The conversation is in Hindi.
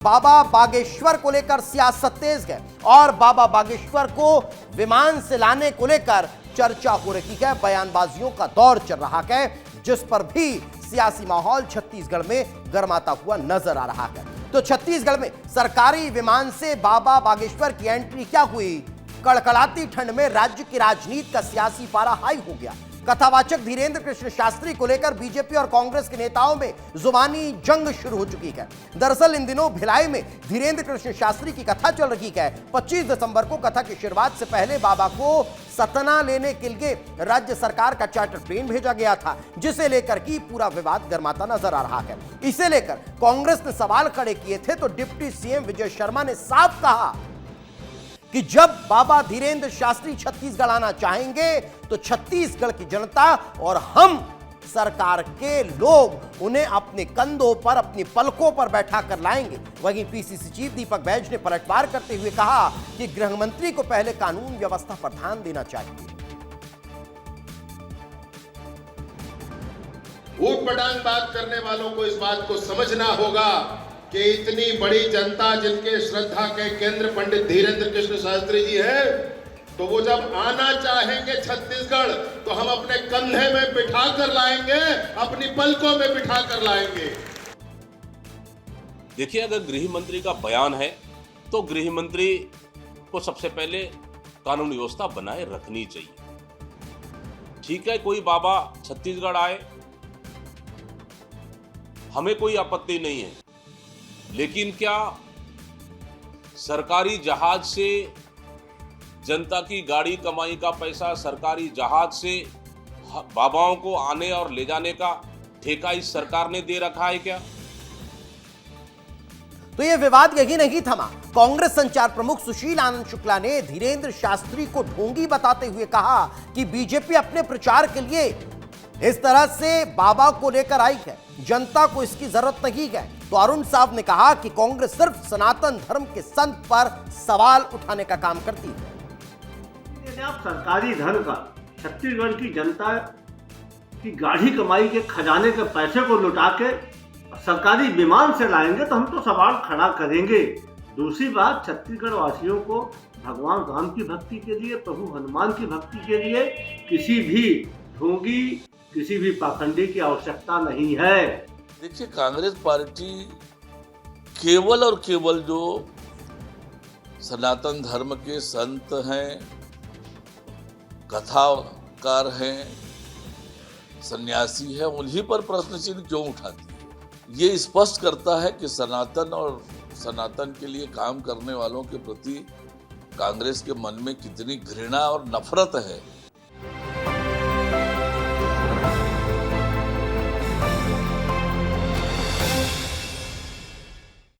बाबा बागेश्वर को लेकर सियासत तेज है और बाबा बागेश्वर को विमान से लाने को लेकर चर्चा हो रही है। बयानबाजियों का दौर चल रहा है, जिस पर भी सियासी माहौल छत्तीसगढ़ में गर्माता हुआ नजर आ रहा है। तो छत्तीसगढ़ में सरकारी विमान से बाबा बागेश्वर की एंट्री क्या हुई? कड़कड़ाती ठंड में राज्य की राजनीति का सियासी पारा हाई हो गया। कथावाचक धीरेन्द्र कृष्ण शास्त्री को लेकर बीजेपी और कांग्रेस के नेताओं में जुबानी जंग शुरू हो चुकी है। दरअसल इन दिनों भिलाई में धीरेन्द्र कृष्ण शास्त्री की कथा चल रही है। 25 दिसंबर को कथा की शुरुआत से पहले बाबा को सतना लेने के लिए राज्य सरकार का चार्टर प्लेन भेजा गया था, जिसे लेकर की पूरा विवाद गर्माता नजर आ रहा है। इसे लेकर कांग्रेस ने सवाल खड़े किए थे तो डिप्टी सीएम विजय शर्मा ने साफ कहा कि जब बाबा धीरेन्द्र शास्त्री छत्तीसगढ़ आना चाहेंगे तो छत्तीसगढ़ की जनता और हम सरकार के लोग उन्हें अपने कंधों पर, अपनी पलकों पर बैठा कर लाएंगे। वहीं पीसीसी चीफ दीपक बैज ने पलटवार करते हुए कहा कि गृह मंत्री को पहले कानून व्यवस्था पर ध्यान देना चाहिए। ऊटपटांग बात करने वालों को इस बात को समझना होगा कि इतनी बड़ी जनता जिनके श्रद्धा के केंद्र पंडित धीरेन्द्र कृष्ण शास्त्री जी हैं, तो वो जब आना चाहेंगे छत्तीसगढ़ तो हम अपने कंधे में बिठा कर लाएंगे, अपनी पलकों में बिठा कर लाएंगे। देखिए, अगर गृह मंत्री का बयान है तो गृह मंत्री को सबसे पहले कानून व्यवस्था बनाए रखनी चाहिए। ठीक है, कोई बाबा छत्तीसगढ़ आए, हमें कोई आपत्ति नहीं है, लेकिन क्या सरकारी जहाज से जनता की गाड़ी कमाई का पैसा, सरकारी जहाज से बाबाओं को आने और ले जाने का ठेका इस सरकार ने दे रखा है क्या? तो यह विवाद यही नहीं थमा। कांग्रेस संचार प्रमुख सुशील आनंद शुक्ला ने धीरेन्द्र शास्त्री को ढोंगी बताते हुए कहा कि बीजेपी अपने प्रचार के लिए इस तरह से बाबा को लेकर आई है, जनता को इसकी जरूरत नहीं है। तो अरुण साहब ने कहा कि कांग्रेस सिर्फ सनातन धर्म के संत पर सवाल उठाने का काम करती है। आप सरकारी धन का छत्तीसगढ़ की जनता की गाढ़ी कमाई के खजाने के पैसे को लुटा के सरकारी विमान से लाएंगे तो हम तो सवाल खड़ा करेंगे। दूसरी बात, छत्तीसगढ़ वासियों को भगवान राम की भक्ति के लिए, प्रभु हनुमान की भक्ति के लिए किसी भी ढोंगी, किसी भी पाखंडी की आवश्यकता नहीं है। देखिए, कांग्रेस पार्टी केवल और केवल जो सनातन धर्म के संत हैं, कथाकार हैं, सन्यासी हैं, उन्हीं पर प्रश्न चिन्ह क्यों उठाती है? ये स्पष्ट करता है कि सनातन और सनातन के लिए काम करने वालों के प्रति कांग्रेस के मन में कितनी घृणा और नफरत है।